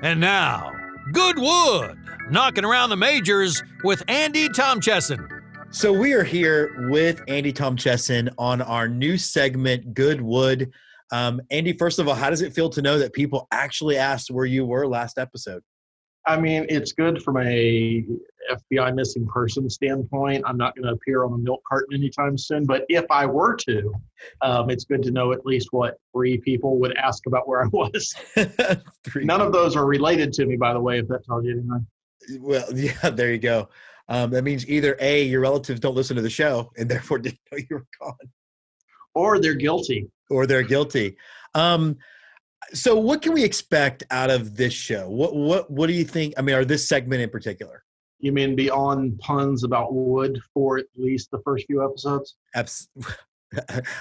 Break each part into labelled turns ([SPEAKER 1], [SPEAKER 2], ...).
[SPEAKER 1] And now, Goodwood, knocking around the majors with Andy Tomczeszyn.
[SPEAKER 2] So we are here with Andy Tomczeszyn on our new segment, Goodwood. Andy, first of all, how does it feel to know that people actually asked where you were last episode?
[SPEAKER 3] I mean, it's good from a FBI missing person standpoint. I'm not going to appear on a milk carton anytime soon, but if I were to, it's good to know at least what 3 people would ask about where I was. None of those are related to me, by the way, if that tells you anything.
[SPEAKER 2] Well, yeah, there you go. That means either A, your relatives don't listen to the show and therefore didn't know you were gone.
[SPEAKER 3] Or they're guilty.
[SPEAKER 2] So what can we expect out of this show? What do you think? I mean, or this segment in particular?
[SPEAKER 3] You mean beyond puns about wood for at least the first few episodes?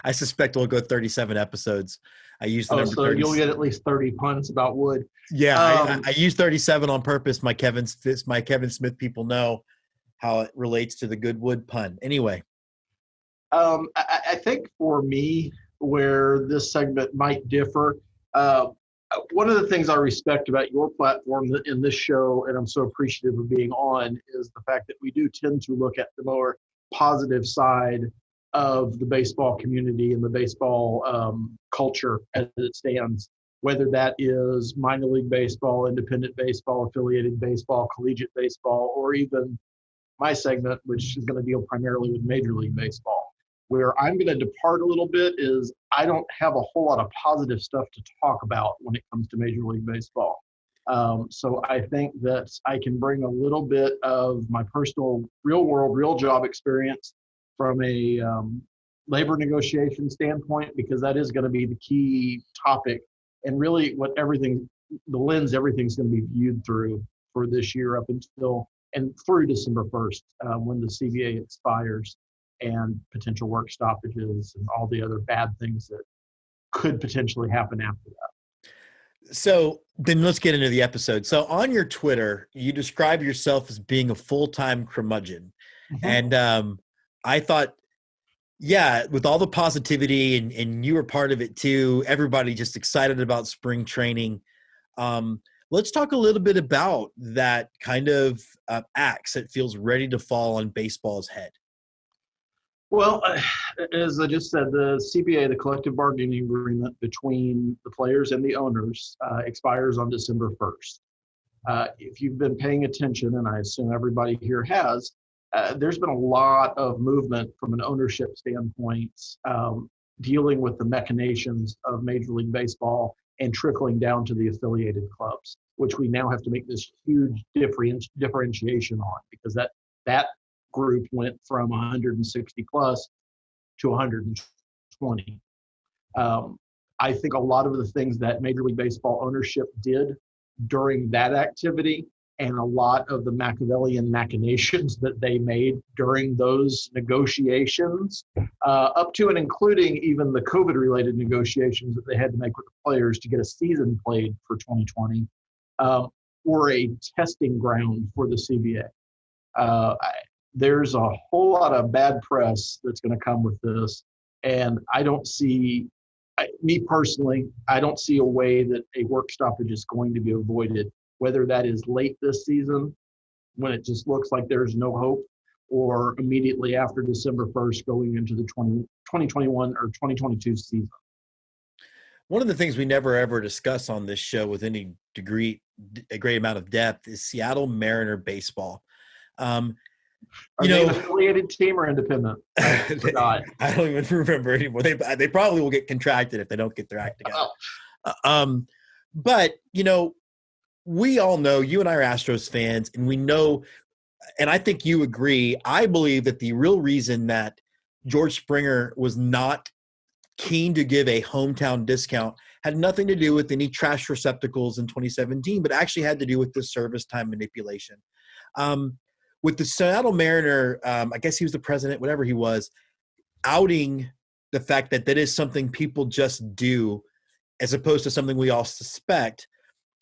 [SPEAKER 2] I suspect we'll go 37 episodes. I used the number 30.
[SPEAKER 3] You'll get at least 30 puns about wood.
[SPEAKER 2] Yeah, I used 37 on purpose. My Kevin Smith people know how it relates to the Goodwood pun. Anyway.
[SPEAKER 3] I think for me, where this segment might differ, one of the things I respect about your platform in this show, and I'm so appreciative of being on, is the fact that we do tend to look at the more positive side of the baseball community and the baseball culture as it stands, whether that is minor league baseball, independent baseball, affiliated baseball, collegiate baseball, or even my segment, which is going to deal primarily with Major League Baseball. Where I'm going to depart a little bit is I don't have a whole lot of positive stuff to talk about when it comes to Major League Baseball. So I think that I can bring a little bit of my personal real job experience from a labor negotiation standpoint, because that is going to be the key topic and really the lens everything's going to be viewed through for this year up until and through December 1st when the CBA expires, and potential work stoppages and all the other bad things that could potentially happen after that.
[SPEAKER 2] So then let's get into the episode. So on your Twitter, you describe yourself as being a full-time curmudgeon. Mm-hmm. And I thought, yeah, with all the positivity and you were part of it too, everybody just excited about spring training. Let's talk a little bit about that kind of axe that feels ready to fall on baseball's head.
[SPEAKER 3] Well, as I just said, the CBA, the collective bargaining agreement between the players and the owners, expires on December 1st. If you've been paying attention, and I assume everybody here has, there's been a lot of movement from an ownership standpoint, dealing with the machinations of Major League Baseball and trickling down to the affiliated clubs, which we now have to make this huge differentiation on, because that group went from 160 plus to 120. I think a lot of the things that Major League Baseball ownership did during that activity and a lot of the Machiavellian machinations that they made during those negotiations, up to and including even the COVID-related negotiations that they had to make with the players to get a season played for 2020, were a testing ground for the CBA. There's a whole lot of bad press that's going to come with this. And I don't see, me personally, I don't see a way that a work stoppage is going to be avoided, whether that is late this season when it just looks like there's no hope, or immediately after December 1st going into the 2021 or 2022 season.
[SPEAKER 2] One of the things we never ever discuss on this show with any a great amount of depth is Seattle Mariner baseball.
[SPEAKER 3] Are they an affiliated team or independent? I forgot.
[SPEAKER 2] I don't even remember anymore. They probably will get contracted if they don't get their act together. But, we all know, you and I are Astros fans, and we know, and I think you agree, I believe that the real reason that George Springer was not keen to give a hometown discount had nothing to do with any trash receptacles in 2017, but actually had to do with the service time manipulation. With the Seattle Mariner, I guess he was the president, whatever he was, outing the fact that that is something people just do as opposed to something we all suspect,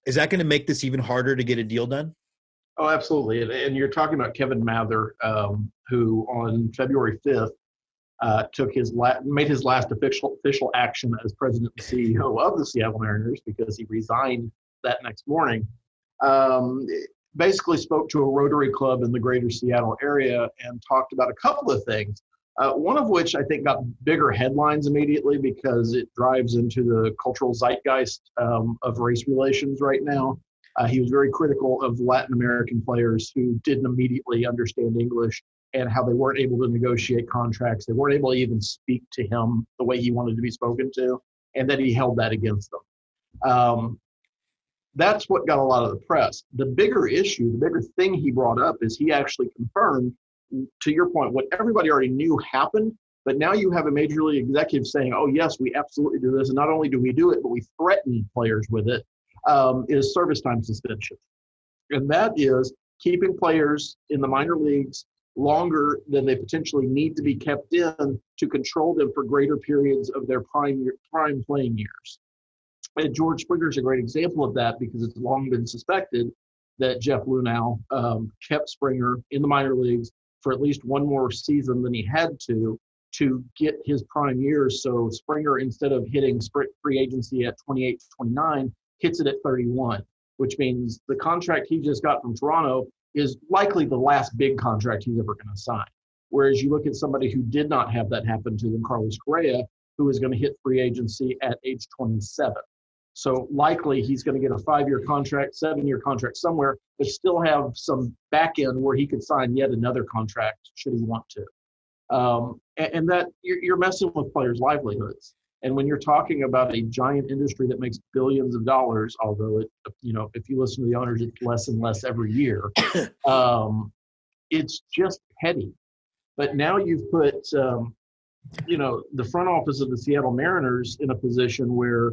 [SPEAKER 2] is that going to make this even harder to get a deal done?
[SPEAKER 3] Oh, absolutely. And you're talking about Kevin Mather, who on February 5th made his last official action as president and CEO of the Seattle Mariners, because he resigned that next morning. Basically spoke to a Rotary Club in the greater Seattle area and talked about a couple of things. One of which I think got bigger headlines immediately because it drives into the cultural zeitgeist of race relations right now. He was very critical of Latin American players who didn't immediately understand English and how they weren't able to negotiate contracts. They weren't able to even speak to him the way he wanted to be spoken to, and that he held that against them. That's what got a lot of the press. The bigger issue, the bigger thing he brought up is he actually confirmed, to your point, what everybody already knew happened, but now you have a major league executive saying, oh, yes, we absolutely do this. And not only do we do it, but we threaten players with it, is service time suspension. And that is keeping players in the minor leagues longer than they potentially need to be kept in to control them for greater periods of their prime playing years. And George Springer is a great example of that because it's long been suspected that Jeff Lunau kept Springer in the minor leagues for at least one more season than he had to get his prime years. So Springer, instead of hitting free agency at 28, 29, hits it at 31, which means the contract he just got from Toronto is likely the last big contract he's ever going to sign. Whereas you look at somebody who did not have that happen to them, Carlos Correa, who is going to hit free agency at age 27. So likely he's going to get a 5-year contract, 7-year contract somewhere, but still have some back end where he could sign yet another contract should he want to. And that you're messing with players' livelihoods. And when you're talking about a giant industry that makes billions of dollars, although it, if you listen to the owners, it's less and less every year. It's just petty. But now you've put, the front office of the Seattle Mariners in a position where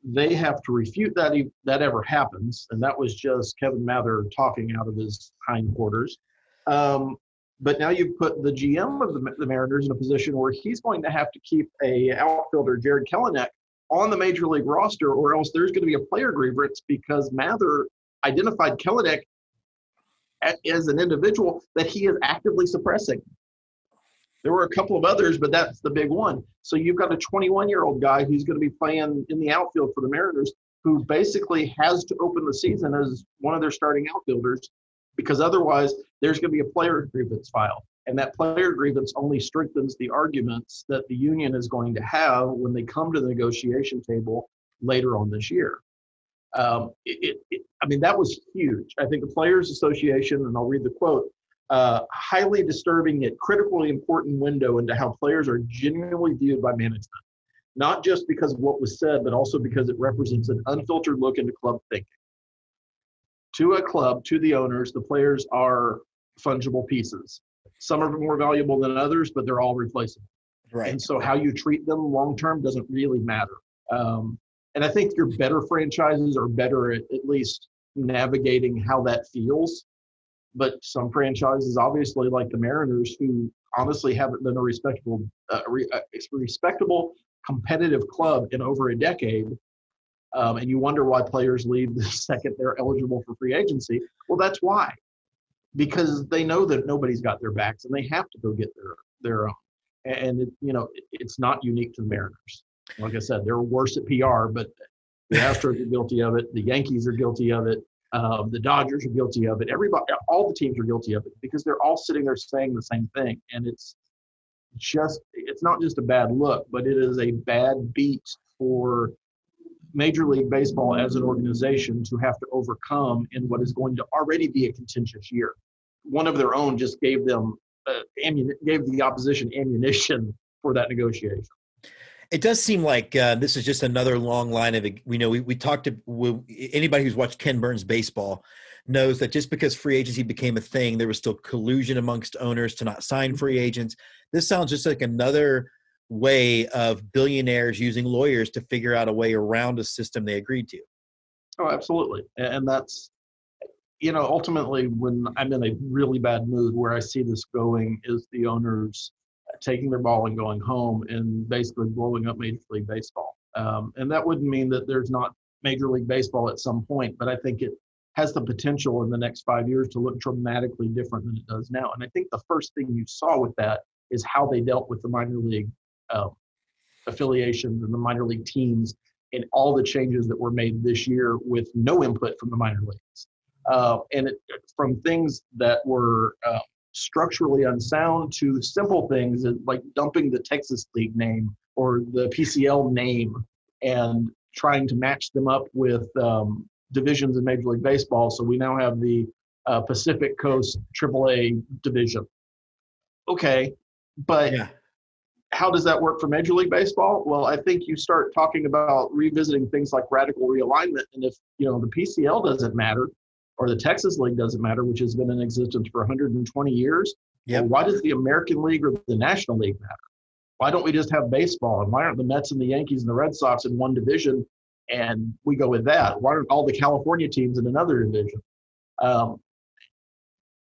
[SPEAKER 3] they have to refute that ever happens. And that was just Kevin Mather talking out of his hindquarters. But now you've put the GM of the Mariners in a position where he's going to have to keep a outfielder, Jared Kelenic, on the major league roster, or else there's going to be a player grievance because Mather identified Kelenic as an individual that he is actively suppressing. There were a couple of others, but that's the big one. So you've got a 21-year-old guy who's going to be playing in the outfield for the Mariners who basically has to open the season as one of their starting outfielders because otherwise there's going to be a player grievance filed. And that player grievance only strengthens the arguments that the union is going to have when they come to the negotiation table later on this year. That was huge. I think the Players Association, and I'll read the quote, highly disturbing yet critically important window into how players are genuinely viewed by management, not just because of what was said, but also because it represents an unfiltered look into club thinking. To a club, to the owners, the players are fungible pieces. Some are more valuable than others, but they're all replaceable.
[SPEAKER 2] Right.
[SPEAKER 3] And so how you treat them long-term doesn't really matter. And I think your better franchises are better at least navigating how that feels. But some franchises, obviously, like the Mariners, who honestly haven't been a respectable, competitive club in over a decade, and you wonder why players leave the second they're eligible for free agency. Well, that's why. Because they know that nobody's got their backs, and they have to go get their own. And it's not unique to the Mariners. Like I said, they're worse at PR, but the Astros are guilty of it. The Yankees are guilty of it. The Dodgers are guilty of it. Everybody, all the teams are guilty of it because they're all sitting there saying the same thing. And it's not just a bad look, but it is a bad beat for Major League Baseball as an organization to have to overcome in what is going to already be a contentious year. One of their own just gave them gave the opposition ammunition for that negotiation.
[SPEAKER 2] It does seem like this is just another long line of, we talked to anybody who's watched Ken Burns baseball knows that just because free agency became a thing, there was still collusion amongst owners to not sign free agents. This sounds just like another way of billionaires using lawyers to figure out a way around a system they agreed to.
[SPEAKER 3] Oh, absolutely. And that's, ultimately when I'm in a really bad mood where I see this going is the owners taking their ball and going home and basically blowing up Major League Baseball. And that wouldn't mean that there's not Major League Baseball at some point, but I think it has the potential in the next 5 years to look dramatically different than it does now. And I think the first thing you saw with that is how they dealt with the minor league affiliations and the minor league teams and all the changes that were made this year with no input from the minor leagues. And from things that were structurally unsound to simple things like dumping the Texas League name or the PCL name and trying to match them up with divisions in Major League Baseball. So we now have the Pacific Coast AAA division. Okay, but how does that work for Major League Baseball? Well, I think you start talking about revisiting things like radical realignment. And if, the PCL doesn't matter or the Texas League doesn't matter, which has been in existence for 120 years, well, why does the American League or the National League matter? Why don't we just have baseball? And why aren't the Mets and the Yankees and the Red Sox in one division and we go with that? Why aren't all the California teams in another division?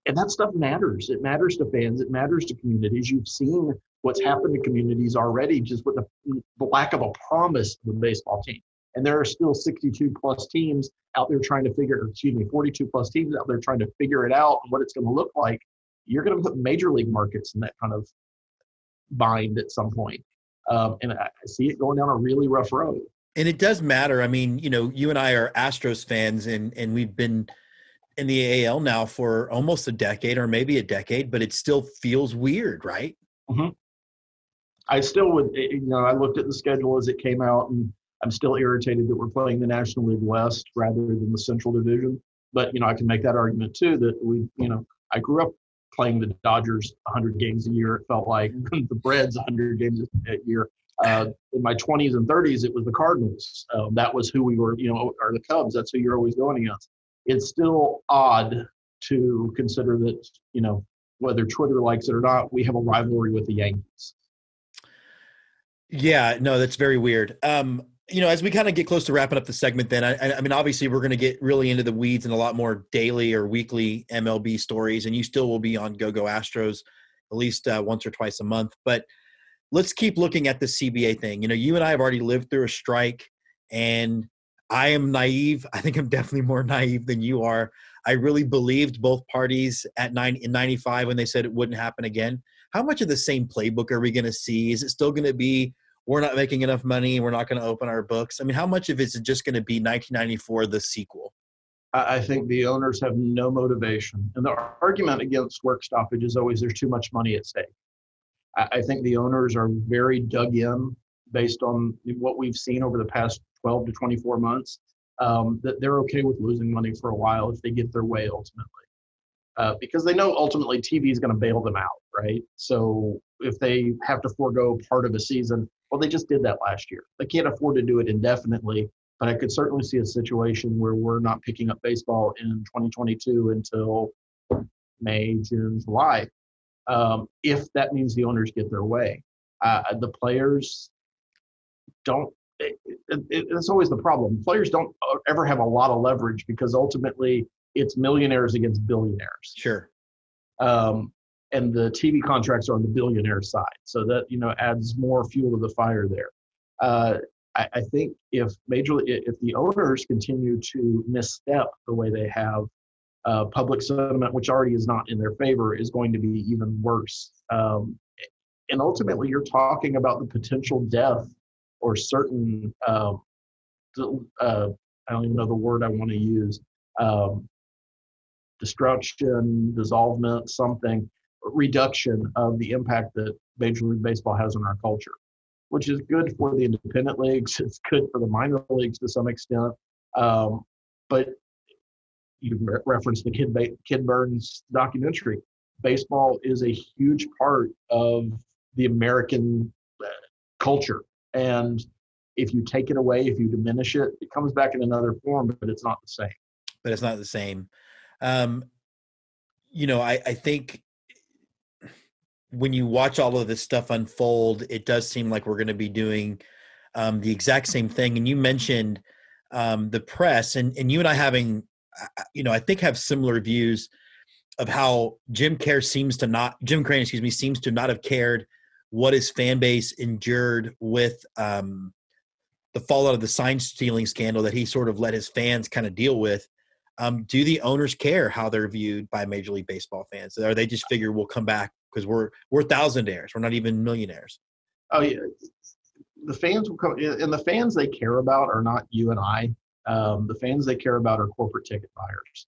[SPEAKER 3] And that stuff matters. It matters to fans. It matters to communities. You've seen what's happened to communities already just with the lack of a promise of the baseball team. And there are still 62 plus teams out there trying to 42 plus teams out there trying to figure it out and what it's going to look like. You're going to put major league markets in that kind of bind at some point. And I see it going down a really rough road.
[SPEAKER 2] And it does matter. I mean, you and I are Astros fans and we've been in the AL now for almost a decade or maybe a decade, but it still feels weird, right?
[SPEAKER 3] Mm-hmm. I still would, I looked at the schedule as it came out and I'm still irritated that we're playing the National League West rather than the Central Division. But, I can make that argument too that I grew up playing the Dodgers 100 games a year. It felt like the Reds 100 games a year. In my 20s and 30s, it was the Cardinals. That was who we were, or the Cubs. That's who you're always going against. It's still odd to consider that, whether Twitter likes it or not, we have a rivalry with the Yankees.
[SPEAKER 2] Yeah, no, that's very weird. As we kind of get close to wrapping up the segment, then I mean, obviously we're going to get really into the weeds and a lot more daily or weekly MLB stories, and you still will be on Go Astros at least once or twice a month. But let's keep looking at the CBA thing. You and I have already lived through a strike, and I am naive. I think I'm definitely more naive than you are. I really believed both parties in 95 when they said it wouldn't happen again. How much of the same playbook are we going to see? Is it still going to be, we're not making enough money, we're not going to open our books? I mean, how much of it is just going to be 1994, the sequel?
[SPEAKER 3] I think the owners have no motivation. And the argument against work stoppage is always there's too much money at stake. I think the owners are very dug in based on what we've seen over the past 12 to 24 months, that they're okay with losing money for a while if they get their way ultimately. Because they know ultimately TV is going to bail them out, right? So if they have to forego part of a season, well, they just did that last year. They can't afford to do it indefinitely, but I could certainly see a situation where we're not picking up baseball in 2022 until May, June, July, if that means the owners get their way. The players don't. It's always the problem. Players don't ever have a lot of leverage because ultimately it's millionaires against billionaires.
[SPEAKER 2] Sure.
[SPEAKER 3] And the TV contracts are on the billionaire side. So that, adds more fuel to the fire there. I think if the owners continue to misstep the way they have, public sentiment, which already is not in their favor, is going to be even worse. And ultimately you're talking about the potential death or certain, I don't even know the word I want to use, destruction, dissolvement, something, reduction of the impact that Major League Baseball has on our culture, which is good for the independent leagues. It's good for the minor leagues to some extent. But you referenced the Kid Burns documentary. Baseball is a huge part of the American culture. And if you take it away, if you diminish it, it comes back in another form, but it's not the same.
[SPEAKER 2] But it's not the same. I think when you watch all of this stuff unfold, it does seem like we're going to be doing the exact same thing. And you mentioned the press, and you and I having, I think have similar views of how Jim Crane seems to not have cared what his fan base endured with the fallout of the sign stealing scandal that he sort of let his fans kind of deal with. Do the owners care how they're viewed by Major League Baseball fans? Or they just figure we'll come back because we're thousandaires. We're not even millionaires.
[SPEAKER 3] Oh yeah, the fans will come, and the fans they care about are not you and I. The fans they care about are corporate ticket buyers.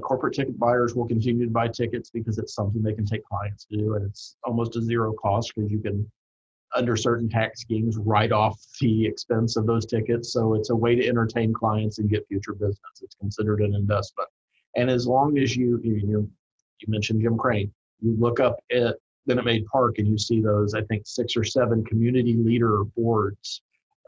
[SPEAKER 3] Corporate ticket buyers will continue to buy tickets because it's something they can take clients to do, and it's almost a zero cost because you can, under certain tax schemes, write off the expense of those tickets. So it's a way to entertain clients and get future business. It's considered an investment. And as long as you mentioned Jim Crane, you look up at Minute Maid Park and you see those, I think, 6 or 7 community leader boards.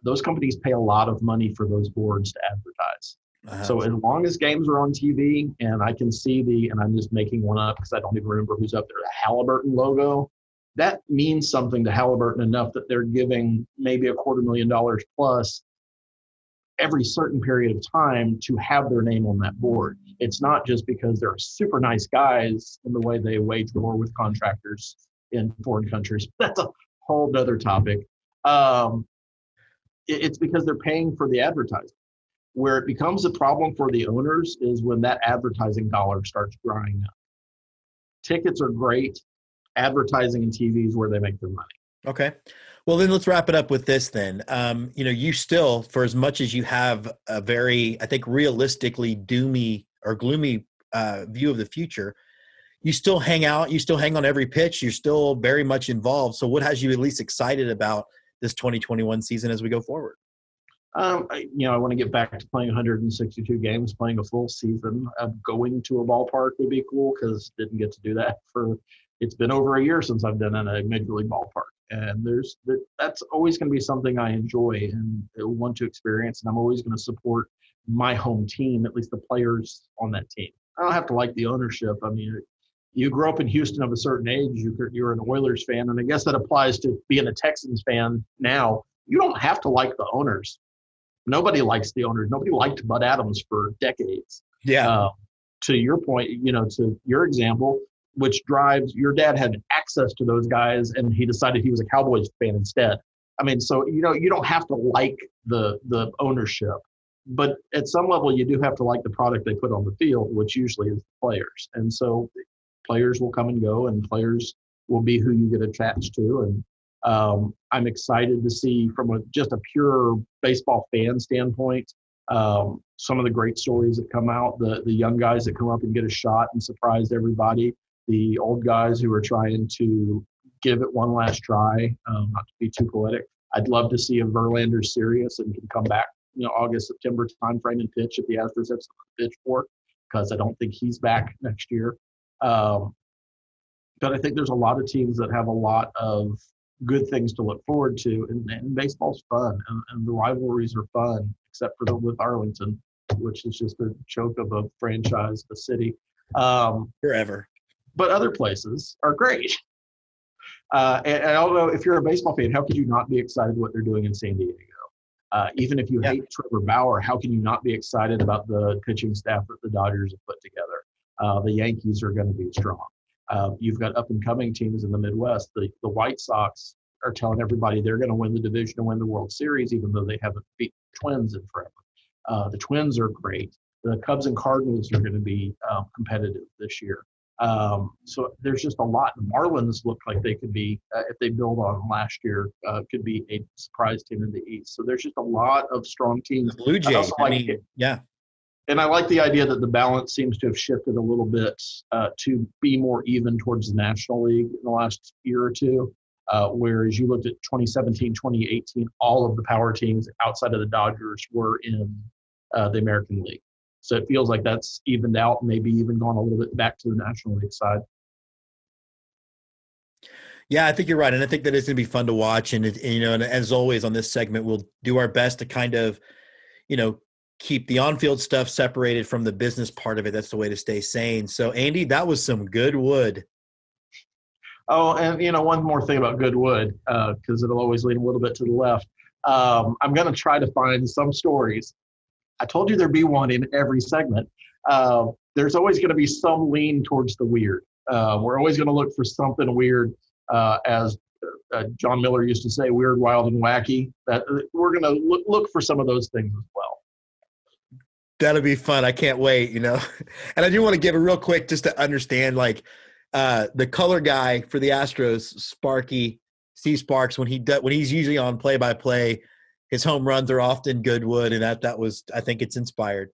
[SPEAKER 3] Those companies pay a lot of money for those boards to advertise. So as long as games are on TV and I can see and I'm just making one up because I don't even remember who's up there, the Halliburton logo, that means something to Halliburton enough that they're giving maybe $250,000 plus every certain period of time to have their name on that board. It's not just because they're super nice guys in the way they wage war with contractors in foreign countries. That's a whole other topic. It's because they're paying for the advertising. Where it becomes a problem for the owners is when that advertising dollar starts drying up. Tickets are great. Advertising and TV is where they make their money.
[SPEAKER 2] Okay. Well, then let's wrap it up with this then. You still, for as much as you have a very, I think, realistically doomy or gloomy view of the future, you still hang out, you still hang on every pitch, you're still very much involved. So what has you at least excited about this 2021 season as we go forward?
[SPEAKER 3] I want to get back to playing 162 games, playing a full season. Going to a ballpark would be cool because didn't get to do that it's been over a year since I've been in a major league ballpark. And that's always going to be something I enjoy and want to experience. And I'm always going to support my home team, at least the players on that team. I don't have to like the ownership. I mean, you grew up in Houston of a certain age, you're an Oilers fan. And I guess that applies to being a Texans fan now. You don't have to like the owners. Nobody likes the owners. Nobody liked Bud Adams for decades.
[SPEAKER 2] Yeah.
[SPEAKER 3] To your point, to your example, which drives your dad had access to those guys and he decided he was a Cowboys fan instead. I mean, so, you don't have to like the ownership, but at some level you do have to like the product they put on the field, which usually is the players. And so players will come and go and players will be who you get attached to. And I'm excited to see from just a pure baseball fan standpoint, some of the great stories that come out, the young guys that come up and get a shot and surprise everybody, the old guys who are trying to give it one last try, not to be too poetic. I'd love to see if Verlander's serious and can come back, August, September timeframe and pitch if the Astros have something to pitch for, because I don't think he's back next year. But I think there's a lot of teams that have a lot of good things to look forward to, and baseball's fun, and the rivalries are fun, except for with Arlington, which is just a choke of a franchise, a city.
[SPEAKER 2] Forever.
[SPEAKER 3] But other places are great. And I don't know, if you're a baseball fan, how could you not be excited what they're doing in San Diego? Even if you hate Trevor Bauer, how can you not be excited about the pitching staff that the Dodgers have put together? The Yankees are going to be strong. You've got up-and-coming teams in the Midwest. The White Sox are telling everybody they're going to win the division and win the World Series, even though they haven't beat the Twins in forever. The Twins are great. The Cubs and Cardinals are going to be competitive this year. So there's just a lot. The Marlins look like they could be, if they build on last year, could be a surprise team in the East. So there's just a lot of strong teams.
[SPEAKER 2] The Blue Jays, yeah.
[SPEAKER 3] And I like the idea that the balance seems to have shifted a little bit to be more even towards the National League in the last year or two. Whereas you looked at 2017, 2018, all of the power teams outside of the Dodgers were in the American League. So it feels like that's evened out, maybe even gone a little bit back to the National League side.
[SPEAKER 2] Yeah, I think you're right. And I think that it's going to be fun to watch. And as always on this segment, we'll do our best to kind of, keep the on-field stuff separated from the business part of it. That's the way to stay sane. So, Andy, that was some good wood.
[SPEAKER 3] Oh, and, one more thing about good wood, because it'll always lean a little bit to the left. I'm going to try to find some stories. I told you there'd be one in every segment. There's always going to be some lean towards the weird. We're always going to look for something weird, as John Miller used to say, weird, wild, and wacky. That we're going to look for some of those things as well.
[SPEAKER 2] That'll be fun. I can't wait, And I do want to give a real quick just to understand, the color guy for the Astros, Sparky, Steve Sparks, when he's usually on play-by-play, his home runs are often Goodwood, and that was, I think it's inspired.